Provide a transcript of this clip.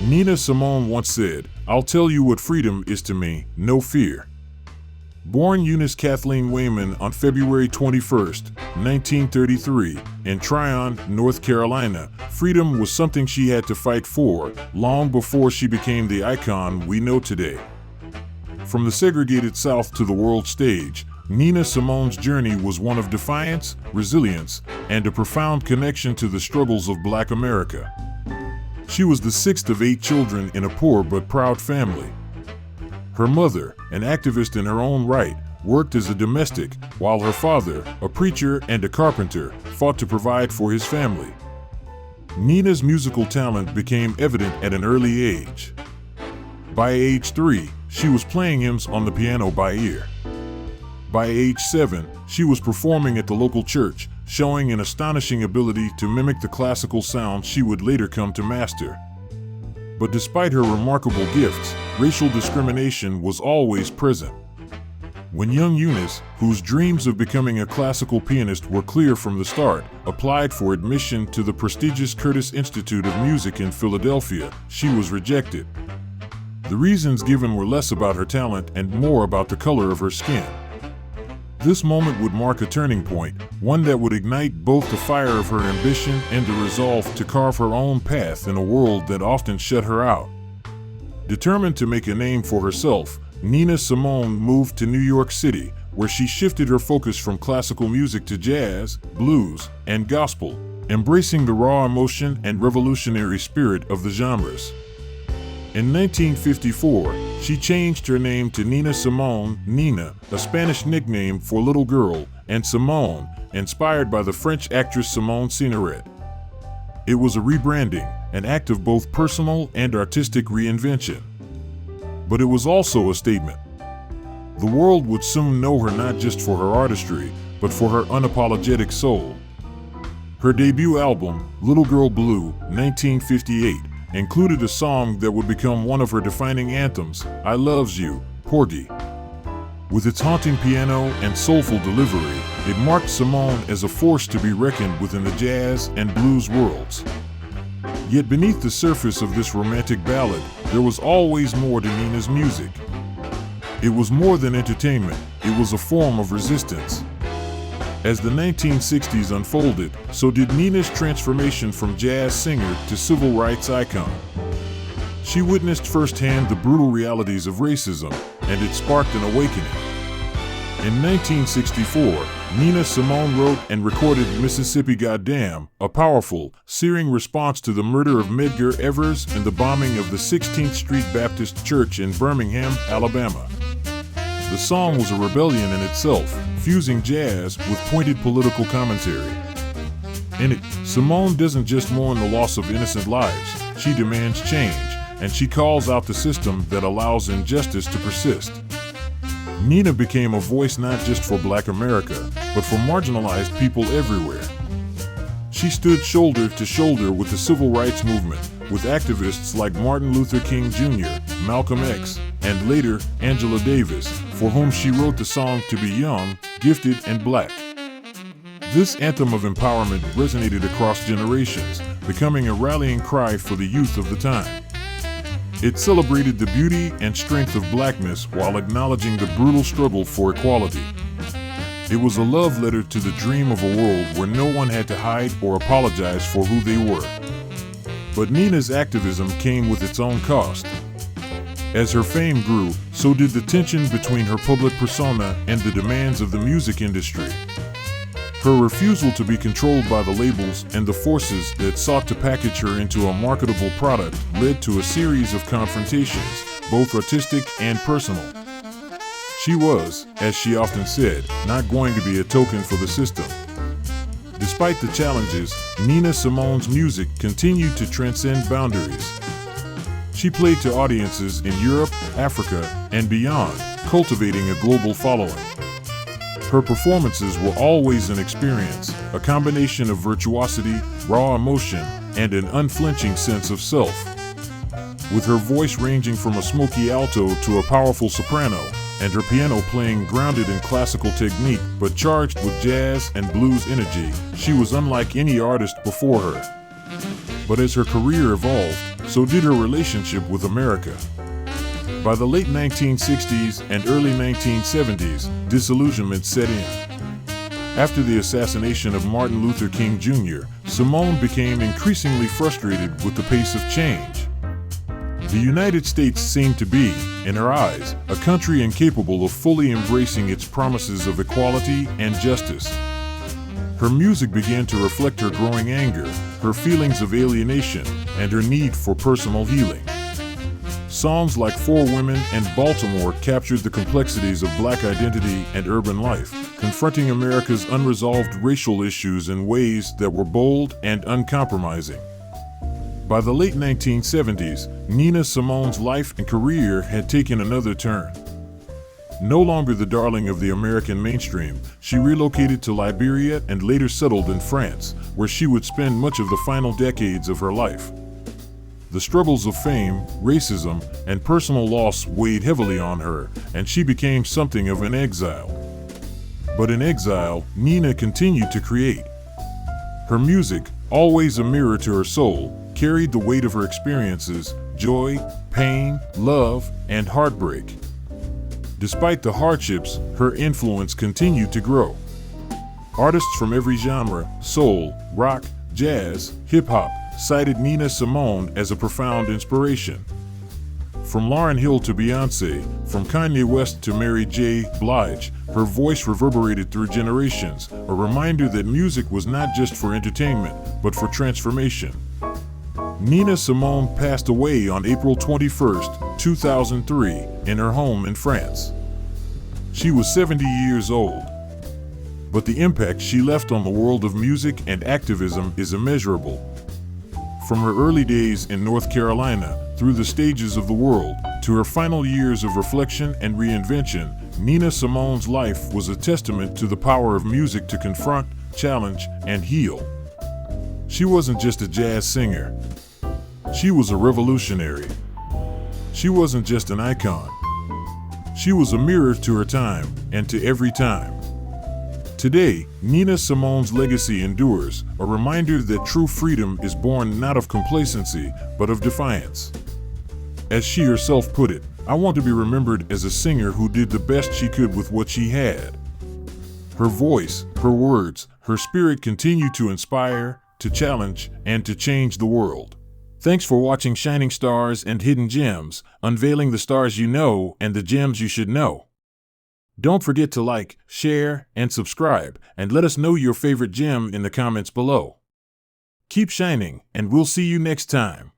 Nina Simone once said, "I'll tell you what freedom is to me, no fear." Born Eunice Kathleen Wayman on February 21, 1933, in Tryon, North Carolina, freedom was something she had to fight for long before she became the icon we know today. From the segregated South to the world stage, Nina Simone's journey was one of defiance, resilience, and a profound connection to the struggles of Black America. She was the sixth of 8 children in a poor but proud family. Her mother, an activist in her own right, worked as a domestic, while her father, a preacher and a carpenter, fought to provide for his family. Nina's musical talent became evident at an early age. By age 3, she was playing hymns on the piano by ear. By age 7, she was performing at the local church, showing an astonishing ability to mimic the classical sound she would later come to master. But despite her remarkable gifts, racial discrimination was always present. When young Eunice, whose dreams of becoming a classical pianist were clear from the start, applied for admission to the prestigious Curtis Institute of Music in Philadelphia, she was rejected. The reasons given were less about her talent and more about the color of her skin. This moment would mark a turning point, one that would ignite both the fire of her ambition and the resolve to carve her own path in a world that often shut her out. Determined to make a name for herself, Nina Simone moved to New York City, where she shifted her focus from classical music to jazz, blues, and gospel, embracing the raw emotion and revolutionary spirit of the genres. In 1954, she changed her name to Nina Simone, Nina, a Spanish nickname for little girl, and Simone, inspired by the French actress Simone Signoret. It was a rebranding, an act of both personal and artistic reinvention. But it was also a statement. The world would soon know her not just for her artistry, but for her unapologetic soul. Her debut album, Little Girl Blue, 1958, included a song that would become one of her defining anthems, I Loves You, Porgy. With its haunting piano and soulful delivery, it marked Simone as a force to be reckoned with in the jazz and blues worlds. Yet beneath the surface of this romantic ballad, there was always more to Nina's music. It was more than entertainment, it was a form of resistance. As the 1960s unfolded, so did Nina's transformation from jazz singer to civil rights icon. She witnessed firsthand the brutal realities of racism, and it sparked an awakening. In 1964, Nina Simone wrote and recorded Mississippi Goddam, a powerful, searing response to the murder of Medgar Evers and the bombing of the 16th Street Baptist Church in Birmingham, Alabama. The song was a rebellion in itself, fusing jazz with pointed political commentary. In it, Simone doesn't just mourn the loss of innocent lives, she demands change, and she calls out the system that allows injustice to persist. Nina became a voice not just for Black America, but for marginalized people everywhere. She stood shoulder to shoulder with the civil rights movement, with activists like Martin Luther King Jr., Malcolm X, and later Angela Davis, for whom she wrote the song To Be Young, Gifted, and Black. This anthem of empowerment resonated across generations, becoming a rallying cry for the youth of the time. It celebrated the beauty and strength of Blackness while acknowledging the brutal struggle for equality. It was a love letter to the dream of a world where no one had to hide or apologize for who they were. But Nina's activism came with its own cost. As her fame grew, so did the tension between her public persona and the demands of the music industry. Her refusal to be controlled by the labels and the forces that sought to package her into a marketable product led to a series of confrontations, both artistic and personal. She was, as she often said, not going to be a token for the system. Despite the challenges, Nina Simone's music continued to transcend boundaries. She played to audiences in Europe, Africa, and beyond, cultivating a global following. Her performances were always an experience, a combination of virtuosity, raw emotion, and an unflinching sense of self. With her voice ranging from a smoky alto to a powerful soprano, and her piano playing grounded in classical technique but charged with jazz and blues energy, she was unlike any artist before her. But as her career evolved, so did her relationship with America. By the late 1960s and early 1970s, disillusionment set in. After the assassination of Martin Luther King Jr., Simone became increasingly frustrated with the pace of change. The United States seemed to be, in her eyes, a country incapable of fully embracing its promises of equality and justice. Her music began to reflect her growing anger, her feelings of alienation, and her need for personal healing. Songs like Four Women and Baltimore captured the complexities of Black identity and urban life, confronting America's unresolved racial issues in ways that were bold and uncompromising. By the late 1970s, Nina Simone's life and career had taken another turn. No longer the darling of the American mainstream, she relocated to Liberia and later settled in France, where she would spend much of the final decades of her life. The struggles of fame, racism, and personal loss weighed heavily on her, and she became something of an exile. But in exile, Nina continued to create. Her music, always a mirror to her soul, carried the weight of her experiences, joy, pain, love, and heartbreak. Despite the hardships, her influence continued to grow. Artists from every genre, soul, rock, jazz, hip-hop, cited Nina Simone as a profound inspiration. From Lauryn Hill to Beyoncé, from Kanye West to Mary J. Blige, her voice reverberated through generations, a reminder that music was not just for entertainment, but for transformation. Nina Simone passed away on April 21, 2003, in her home in France. She was 70 years old. But the impact she left on the world of music and activism is immeasurable. From her early days in North Carolina, through the stages of the world, to her final years of reflection and reinvention, Nina Simone's life was a testament to the power of music to confront, challenge, and heal. She wasn't just a jazz singer. She was a revolutionary. She wasn't just an icon. She was a mirror to her time and to every time. Today, Nina Simone's legacy endures, a reminder that true freedom is born not of complacency, but of defiance. As she herself put it, "I want to be remembered as a singer who did the best she could with what she had." Her voice, her words, her spirit continue to inspire, to challenge, and to change the world. Thanks for watching Shining Stars and Hidden Gems, unveiling the stars you know and the gems you should know. Don't forget to like, share, and subscribe, and let us know your favorite gem in the comments below. Keep shining, and we'll see you next time.